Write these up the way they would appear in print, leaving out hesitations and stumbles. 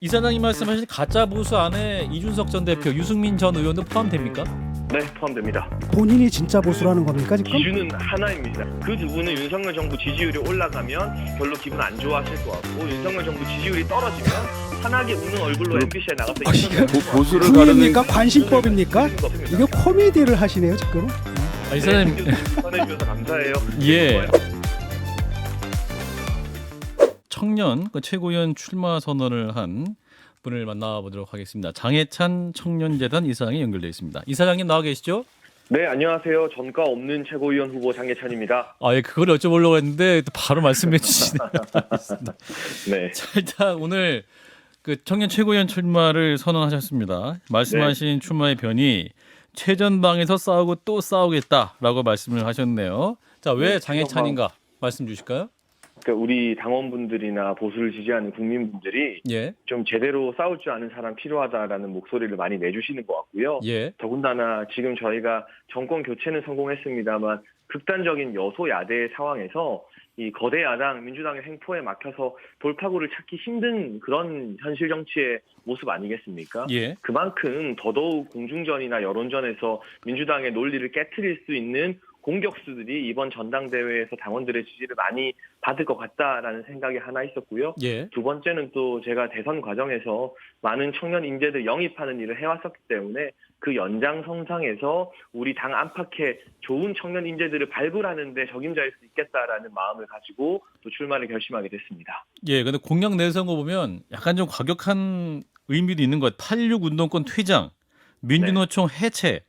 이사장님 말씀하신 가짜 보수 안에 이준석 전 대표, 유승민 전 의원도 포함됩니까? 네, 포함됩니다. 본인이 진짜 보수라는 겁니까 지금? 기준은 하나입니다. 그 두 분은 윤석열 정부 지지율이 올라가면 별로 기분 안 좋아하실 것 같고, 윤석열 정부 지지율이 떨어지면 환하게 웃는 얼굴로 MBC에 나가서 보수를 가르는 국민입니까? 관심법입니까? 이거 코미디를 하시네요 지금. 이사장님, 전해주셔서 감사해요. 예. 청년 최고위원 출마 선언을 한 분을 만나보도록 하겠습니다. 장해찬 청년재단 이사장이 연결되어 있습니다. 이사장님 나와 계시죠? 네, 안녕하세요. 전과 없는 최고위원 후보 장해찬입니다. 예, 그걸 여쭤보려고 했는데 또 바로 말씀해 주시네요. 알겠습니다. 네. 자, 일단 오늘 그 청년 최고위원 출마를 선언하셨습니다. 말씀하신 출마의 변이 최전방에서 싸우고 또 싸우겠다라고 말씀을 하셨네요. 자, 왜 장해찬인가 말씀 주실까요? 그러니까 우리 당원분들이나 보수를 지지하는 국민분들이 예, 좀 제대로 싸울 줄 아는 사람 필요하다라는 목소리를 많이 내주시는 것 같고요. 예, 더군다나 지금 저희가 정권 교체는 성공했습니다만 극단적인 여소야대의 상황에서 이 거대 야당 민주당의 횡포에 막혀서 돌파구를 찾기 힘든 그런 현실 정치의 모습 아니겠습니까? 예, 그만큼 더더욱 공중전이나 여론전에서 민주당의 논리를 깨트릴 수 있는 공격수들이 이번 전당대회에서 당원들의 지지를 많이 받을 것 같다라는 생각이 하나 있었고요. 예, 두 번째는 또 제가 대선 과정에서 많은 청년 인재들 영입하는 일을 해왔었기 때문에 그 연장선상에서 우리 당 안팎에 좋은 청년 인재들을 발굴하는 데 적임자일 수 있겠다라는 마음을 가지고 또 출마를 결심하게 됐습니다. 예. 근데 공약 내세운 거 보면 약간 좀 과격한 의미도 있는 것 같아요. 86 운동권 퇴장, 민주노총 해체,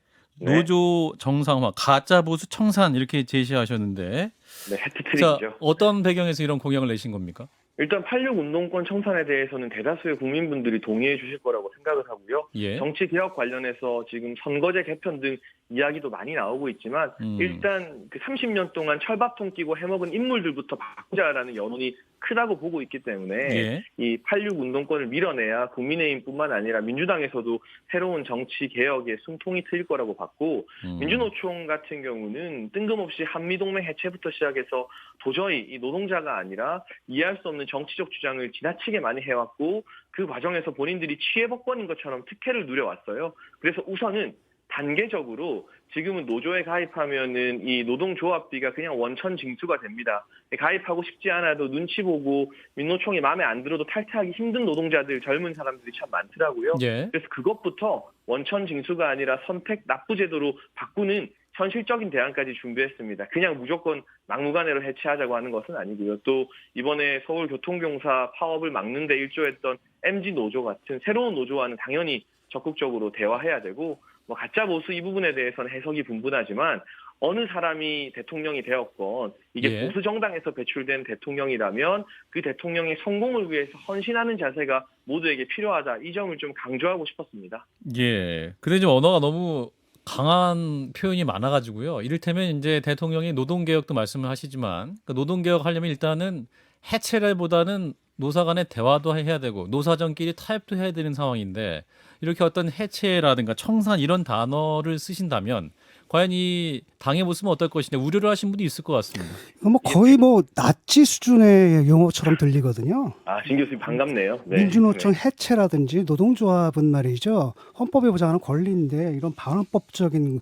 네. 노조 정상화, 가짜 보수 청산 이렇게 제시하셨는데, 네, 자, 해트트릭이죠. 어떤 배경에서 이런 공약을 내신 겁니까? 일단 86 운동권 청산에 대해서는 대다수의 국민분들이 동의해 주실 거라고 생각을 하고요. 예, 정치 개혁 관련해서 지금 선거제 개편 등 이야기도 많이 나오고 있지만 일단 그 30년 동안 철밥통 끼고 해먹은 인물들부터 바꾸자라는 여론이 크다고 보고 있기 때문에 예, 이 86 운동권을 밀어내야 국민의힘뿐만 아니라 민주당에서도 새로운 정치 개혁에 숨통이 트일 거라고 봤고 민주노총 같은 경우는 뜬금없이 한미동맹 해체부터 시작해서 도저히 이 노동자가 아니라 이해할 수 없는 정치적 주장을 지나치게 많이 해왔고 그 과정에서 본인들이 취해복권인 것처럼 특혜를 누려왔어요. 그래서 우선은 단계적으로 지금은 노조에 가입하면은 이 노동조합비가 그냥 원천 징수가 됩니다. 가입하고 싶지 않아도 눈치 보고 민노총이 마음에 안 들어도 탈퇴하기 힘든 노동자들, 젊은 사람들이 참 많더라고요. 예, 그래서 그것부터 원천 징수가 아니라 선택 납부 제도로 바꾸는 현실적인 대안까지 준비했습니다. 그냥 무조건 막무가내로 해체하자고 하는 것은 아니고요. 또 이번에 서울교통공사 파업을 막는 데 일조했던 MG노조 같은 새로운 노조와는 당연히 적극적으로 대화해야 되고 뭐 가짜 보수 이 부분에 대해서는 해석이 분분하지만 어느 사람이 대통령이 되었건 이게 예. 보수 정당에서 배출된 대통령이라면 그 대통령의 성공을 위해서 헌신하는 자세가 모두에게 필요하다. 이 점을 좀 강조하고 싶었습니다. 예. 근데 좀 언어가 너무 강한 표현이 많아가지고요. 이를테면 이제 대통령이 노동개혁도 말씀을 하시지만 그 노동개혁 하려면 일단은 해체라보다는 노사 간의 대화도 해야 되고 노사전끼리 타협도 해야 되는 상황인데 이렇게 어떤 해체라든가 청산 이런 단어를 쓰신다면 과연 이 당의 모습은 어떨 것인데 우려를 하신 분도 있을 것 같습니다. 이거 뭐 거의 뭐 나치 수준의 용어처럼 들리거든요. 아, 진 교수님 반갑네요. 네. 민주노총 해체라든지 노동조합은 말이죠. 헌법에 보장하는 권리인데 이런 반헌법적인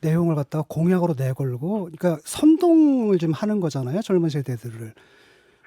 내용을 갖다가 공약으로 내걸고, 그러니까 선동을 좀 하는 거잖아요. 젊은 세대들을.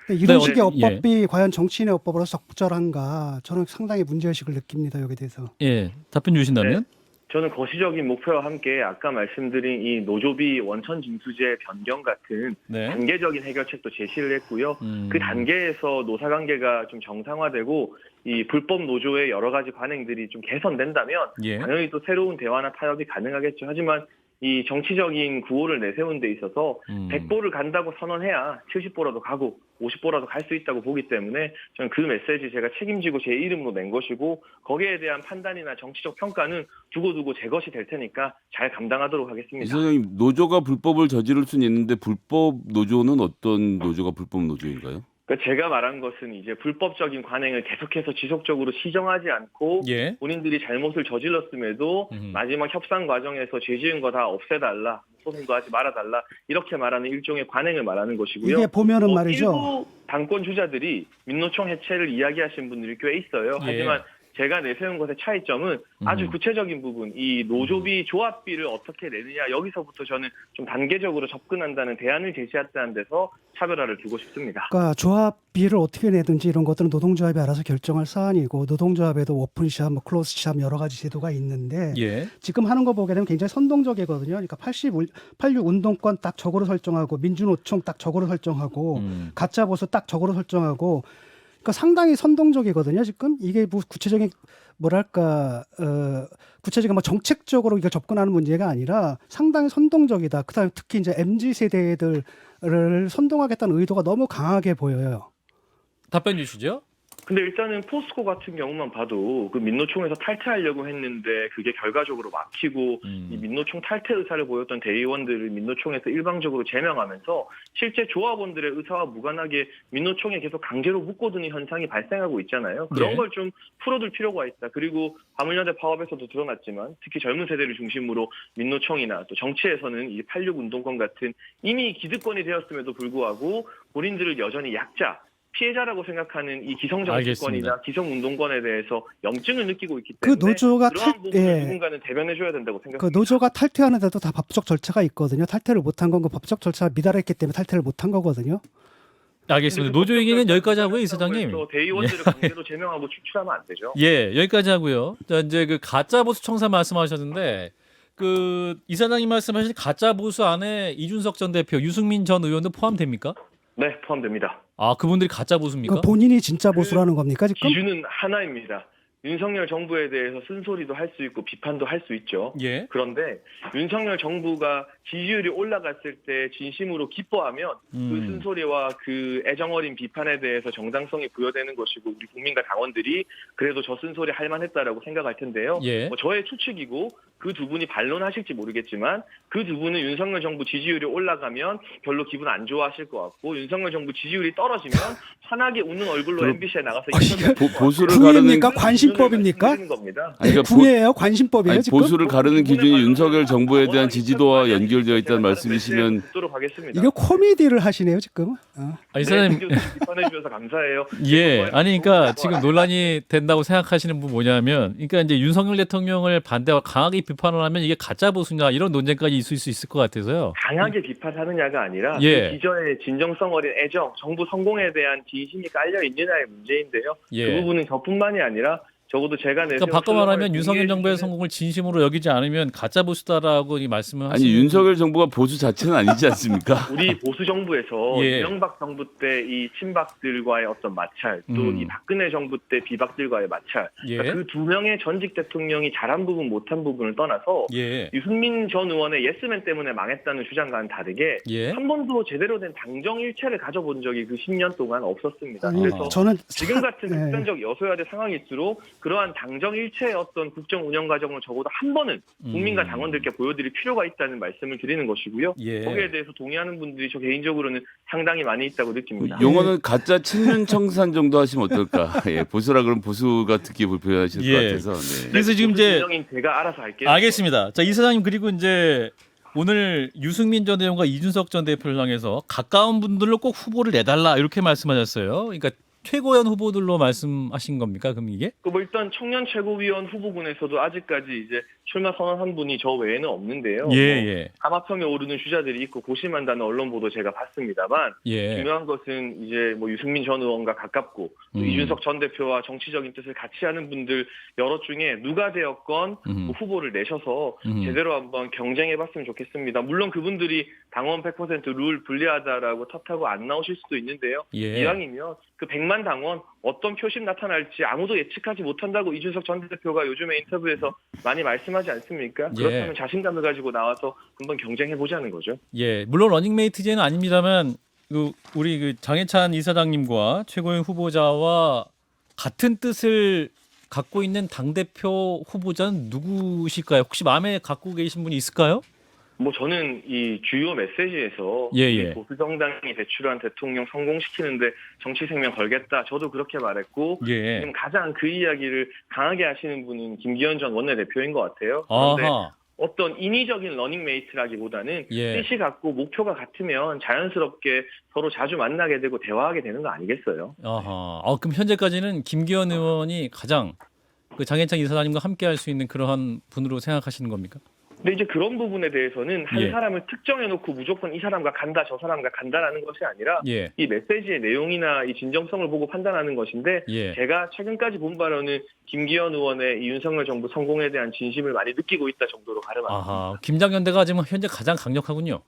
근데 이런 네, 식의 예. 어법이 과연 정치인의 어법으로 적절한가? 저는 상당히 문제의식을 느낍니다. 여기에 대해서. 예, 답변 주신다면? 저는 거시적인 목표와 함께 아까 말씀드린 이 노조비 원천 징수제 변경 같은 네. 단계적인 해결책도 제시를 했고요. 그 단계에서 노사관계가 좀 정상화되고 이 불법 노조의 여러 가지 관행들이 좀 개선된다면 예. 당연히 또 새로운 대화나 타협이 가능하겠죠. 하지만 이 정치적인 구호를 내세운 데 있어서 100보를 간다고 선언해야 70보라도 가고 50보라도 갈 수 있다고 보기 때문에 저는 그 메시지 제가 책임지고 제 이름으로 낸 것이고 거기에 대한 판단이나 정치적 평가는 두고두고 제 것이 될 테니까 잘 감당하도록 하겠습니다. 이사장님, 노조가 불법을 저지를 수는 있는데 불법 노조는 어떤 노조가 불법 노조인가요? 그러니까 제가 말한 것은 이제 불법적인 관행을 계속해서 지속적으로 시정하지 않고 예. 본인들이 잘못을 저질렀음에도 마지막 협상 과정에서 죄 지은 거 다 없애달라. 소송도 하지 말아달라 이렇게 말하는 일종의 관행을 말하는 것이고요. 이게 보면은 말이죠. 일부 당권 주자들이 민노총 해체를 이야기하신 분들이 꽤 있어요. 예. 하지만 제가 내세운 것의 차이점은 아주 구체적인 부분, 이 노조비 조합비를 어떻게 내느냐 여기서부터 저는 좀 단계적으로 접근한다는 대안을 제시했다는 데서 차별화를 두고 싶습니다. 그러니까 조합비를 어떻게 내든지 이런 것들은 노동조합이 알아서 결정할 사안이고 노동조합에도 오픈시합, 뭐 클로즈시합 여러 가지 제도가 있는데 예. 지금 하는 거 보게 되면 굉장히 선동적이거든요. 그러니까 86 운동권 딱 저거로 설정하고 민주노총 딱 저거로 설정하고 가짜 보수 딱 저거로 설정하고 그러니까 상당히 선동적이거든요. 지금 이게 뭐 구체적인 뭐랄까 구체적인 뭐 정책적으로 이걸 접근하는 문제가 아니라 상당히 선동적이다. 그다음에 특히 이제 MZ 세대들을 선동하겠다는 의도가 너무 강하게 보여요. 답변 주시죠. 근데 일단은 포스코 같은 경우만 봐도 그 민노총에서 탈퇴하려고 했는데 그게 결과적으로 막히고 이 민노총 탈퇴 의사를 보였던 대의원들을 민노총에서 일방적으로 제명하면서 실제 조합원들의 의사와 무관하게 민노총에 계속 강제로 묶어두는 현상이 발생하고 있잖아요. 그런 네. 걸 좀 풀어둘 필요가 있다. 그리고 화물연대 파업에서도 드러났지만 특히 젊은 세대를 중심으로 민노총이나 또 정치에서는 이 86 운동권 같은 이미 기득권이 되었음에도 불구하고 본인들을 여전히 약자, 피해자라고 생각하는 이 기성정치권이나 기성운동권에 대해서 염증을 느끼고 있기 때문에 그 노조가 그러한 부분을 누군가는 대변해줘야 된다고 그 생각합니다. 노조가 탈퇴하는데도 다 법적 절차가 있거든요. 탈퇴를 못한 건 그 법적 절차가 미달했기 때문에 탈퇴를 못한 거거든요. 알겠습니다. 노조 얘기는 여기까지 하고요, 이사장님. 대의원들을 강제로 제명하고 추출하면 안 되죠. 예, 여기까지 하고요. 자, 이제 그 가짜 보수 청사 말씀하셨는데 그 이사장님 말씀하신 가짜 보수 안에 이준석 전 대표, 유승민 전 의원도 포함됩니까? 네, 포함됩니다. 아, 그분들이 가짜 보수입니까? 그러니까 본인이 진짜 보수라는 겁니까 지금? 기준은 하나입니다. 윤석열 정부에 대해서 쓴소리도 할 수 있고 비판도 할 수 있죠. 예. 그런데 윤석열 정부가 지지율이 올라갔을 때 진심으로 기뻐하면 그 쓴소리와 그 애정어린 비판에 대해서 정당성이 부여되는 것이고 우리 국민과 당원들이 그래도 저 쓴소리 할 만했다라고 생각할 텐데요. 예. 뭐 저의 추측이고 그 두 분이 반론하실지 모르겠지만 그 두 분은 윤석열 정부 지지율이 올라가면 별로 기분 안 좋아하실 것 같고 윤석열 정부 지지율이 떨어지면 환하게 웃는 얼굴로 MBC에 나가서 보수를 가르는 부입니까? 관심법입니까? 겁니다. 아니, 그러니까 부예요? 관심법이에요 아니, 지금? 보수를 가르는 기준이 윤석열 정부에 대한 지지도와 연결되어 있다는 말씀이시면 듣도록 하겠습니다. 이거 코미디를 하시네요 지금. 아, 이사장님. 비판해 주셔서 감사해요. 예. 아니, 그러니까 지금 논란이 된다고 생각하시는 분 뭐냐면, 그러니까 이제 윤석열 대통령을 반대하고 강하게 비판을 하면 이게 가짜 보수냐 이런 논쟁까지 있을 수 있을 것 같아서요. 강하게 비판하느냐가 아니라 예. 그 기저의 진정성 어린 애정, 정부 성공에 대한 진심이 깔려 있느냐의 문제인데요. 예. 그 부분은 저뿐만이 아니라 적어도 제가 내세운 그러니까 바꿔 말하면 슬로건을 윤석열 정부의 이해해 주시는 성공을 진심으로 여기지 않으면 가짜 보수다라고 이 말씀을 하시는. 아니 윤석열 정부가 보수 자체는 아니지 않습니까? 우리 보수 정부에서 예. 이명박 정부 때 이 친박들과의 어떤 마찰, 또 이 박근혜 정부 때 비박들과의 마찰, 예. 그러니까 그 두 명의 전직 대통령이 잘한 부분, 못한 부분을 떠나서 예. 유승민 전 의원의 예스맨 때문에 망했다는 주장과는 다르게 예. 한 번도 제대로 된 당정일체를 가져본 적이 그 10년 동안 없었습니다. 아니, 그래서 저는 지금 같은 네. 극단적 여소야대 상황일수록 그러한 당정일체의 어떤 국정 운영 과정을 적어도 한 번은 국민과 당원들께 보여드릴 필요가 있다는 말씀을 드리는 것이고요. 예. 거기에 대해서 동의하는 분들이 저 개인적으로는 상당히 많이 있다고 느낍니다. 용어는 가짜 친윤청산 정도 하시면 어떨까? 예, 보수라 그러면 보수가 듣기 불편하실 것 예. 같아서. 네. 그래서 지금 이제 인 제가 알아서 할게요. 알겠습니다. 자, 이사장님 그리고 이제 오늘 유승민 전 의원과 이준석 전 대표를 향해서 가까운 분들로 꼭 후보를 내달라 이렇게 말씀하셨어요. 그러니까 최고위원 후보들로 말씀하신 겁니까? 그럼 이게? 뭐 일단 청년 최고위원 후보군에서도 아직까지 이제 출마 선언한 분이 저 외에는 없는데요. 예, 뭐 예. 하마평에 오르는 주자들이 있고 고심한다는 언론 보도 제가 봤습니다만 예. 중요한 것은 이제 뭐 유승민 전 의원과 가깝고 또 이준석 전 대표와 정치적인 뜻을 같이 하는 분들 여러 중에 누가 되었건 뭐 후보를 내셔서 제대로 한번 경쟁해봤으면 좋겠습니다. 물론 그분들이 당원 100%룰 불리하다라고 탓하고 안 나오실 수도 있는데요. 예. 이왕이면 그 100만 당원 어떤 표심 나타날지 아무도 예측하지 못한다고 이준석 전 대표가 요즘에 인터뷰에서 많이 말씀하지 않습니까? 예. 그렇다면 자신감을 가지고 나와서 한번 경쟁해보자는 거죠. 예. 물론 러닝메이트제는 아닙니다만 우리 그 장해찬 이사장님과 최고위원 후보자와 같은 뜻을 갖고 있는 당대표 후보자는 누구실까요? 혹시 마음에 갖고 계신 분이 있을까요? 뭐 저는 이 주요 메시지에서 예, 이 예. 보수 정당이 배출한 대통령 성공시키는데 정치 생명 걸겠다. 저도 그렇게 말했고 예. 지금 가장 그 이야기를 강하게 하시는 분은 김기현 전 원내대표인 것 같아요. 그런데 아하. 어떤 인위적인 러닝메이트라기보다는 예. 뜻이 같고 목표가 같으면 자연스럽게 서로 자주 만나게 되고 대화하게 되는 거 아니겠어요? 아하. 그럼 현재까지는 김기현 의원이 가장 그 장해찬 이사장님과 함께 할 수 있는 그러한 분으로 생각하시는 겁니까? 근데 이제 그런 부분에 대해서는 한 예. 사람을 특정해놓고 무조건 이 사람과 간다, 저 사람과 간다라는 것이 아니라 예. 이 메시지의 내용이나 이 진정성을 보고 판단하는 것인데 예. 제가 최근까지 본 바로는 김기현 의원의 이 윤석열 정부 성공에 대한 진심을 많이 느끼고 있다 정도로 가름합니다. 아하. 김장연대가 지금 현재 가장 강력하군요.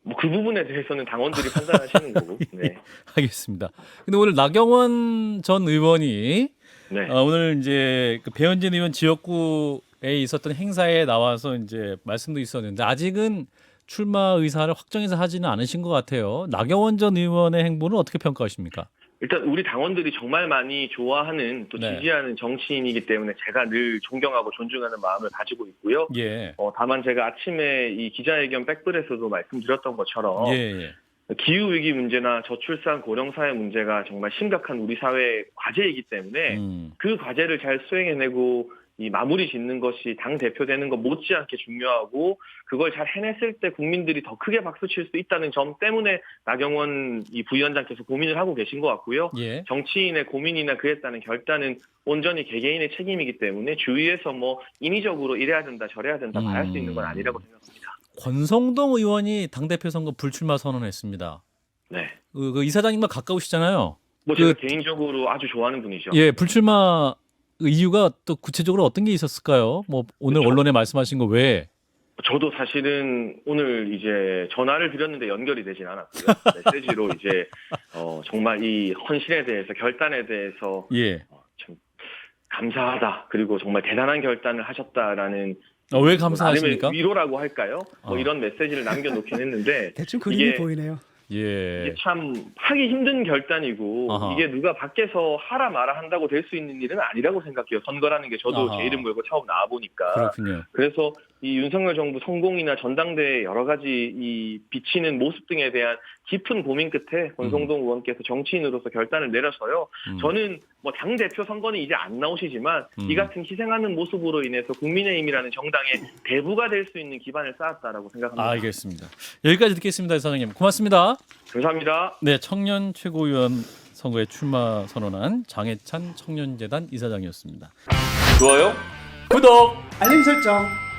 뭐 그 부분에 대해서는 당원들이 판단하시는 거고. 네. 알겠습니다. 근데 오늘 나경원 전 의원이 네. 오늘 이제 그 배현진 의원 지역구에 있었던 행사에 나와서 이제 말씀도 있었는데 아직은 출마 의사를 확정해서 하지는 않으신 것 같아요. 나경원 전 의원의 행보는 어떻게 평가하십니까? 일단 우리 당원들이 정말 많이 좋아하는 또 네. 지지하는 정치인이기 때문에 제가 늘 존경하고 존중하는 마음을 가지고 있고요. 예. 다만 제가 아침에 이 기자회견 백블에서도 말씀드렸던 것처럼 예. 기후 위기 문제나 저출산 고령 사회 문제가 정말 심각한 우리 사회의 과제이기 때문에 그 과제를 잘 수행해내고 이 마무리 짓는 것이 당 대표 되는 것 못지않게 중요하고 그걸 잘 해냈을 때 국민들이 더 크게 박수 칠 수 있다는 점 때문에 나경원 이 부위원장께서 고민을 하고 계신 것 같고요. 예. 정치인의 고민이나 그에 따른 결단은 온전히 개개인의 책임이기 때문에 주위에서 뭐 인위적으로 이래야 된다 저래야 된다 말할 수 있는 건 아니라고 생각합니다. 권성동 의원이 당대표 선거 불출마 선언했습니다. 네. 그 이사장님과 가까우시잖아요. 뭐 제가 개인적으로 아주 좋아하는 분이죠. 예, 불출마 이유가 또 구체적으로 어떤 게 있었을까요? 뭐 오늘 그렇죠. 언론에 말씀하신 거 외에. 저도 사실은 오늘 이제 전화를 드렸는데 연결이 되진 않았고요. 메시지로 이제 정말 이 헌신에 대해서 결단에 대해서 예. 참 감사하다. 그리고 정말 대단한 결단을 하셨다라는 왜 감사하십니까? 위로라고 할까요? 뭐 이런 메시지를 남겨놓긴 했는데 대충 그림이 이게 보이네요. 예. 이게 참 하기 힘든 결단이고 아하. 이게 누가 밖에서 하라 마라 한다고 될 수 있는 일은 아니라고 생각해요. 선거라는 게 저도 아하. 제 이름 걸고 처음 나와 보니까. 그렇군요. 그래서 이 윤석열 정부 성공이나 전당대회 여러 가지 이 비치는 모습 등에 대한 깊은 고민 끝에 권성동 의원께서 정치인으로서 결단을 내려서요. 저는 뭐 당대표 선거는 이제 안 나오시지만 이 같은 희생하는 모습으로 인해서 국민의힘이라는 정당의 대부가 될 수 있는 기반을 쌓았다라고 생각합니다. 알겠습니다. 여기까지 듣겠습니다, 이사장님. 고맙습니다. 감사합니다. 네, 청년 최고위원 선거에 출마 선언한 장해찬 청년재단 이사장이었습니다. 좋아요? 구독! 알림 설정.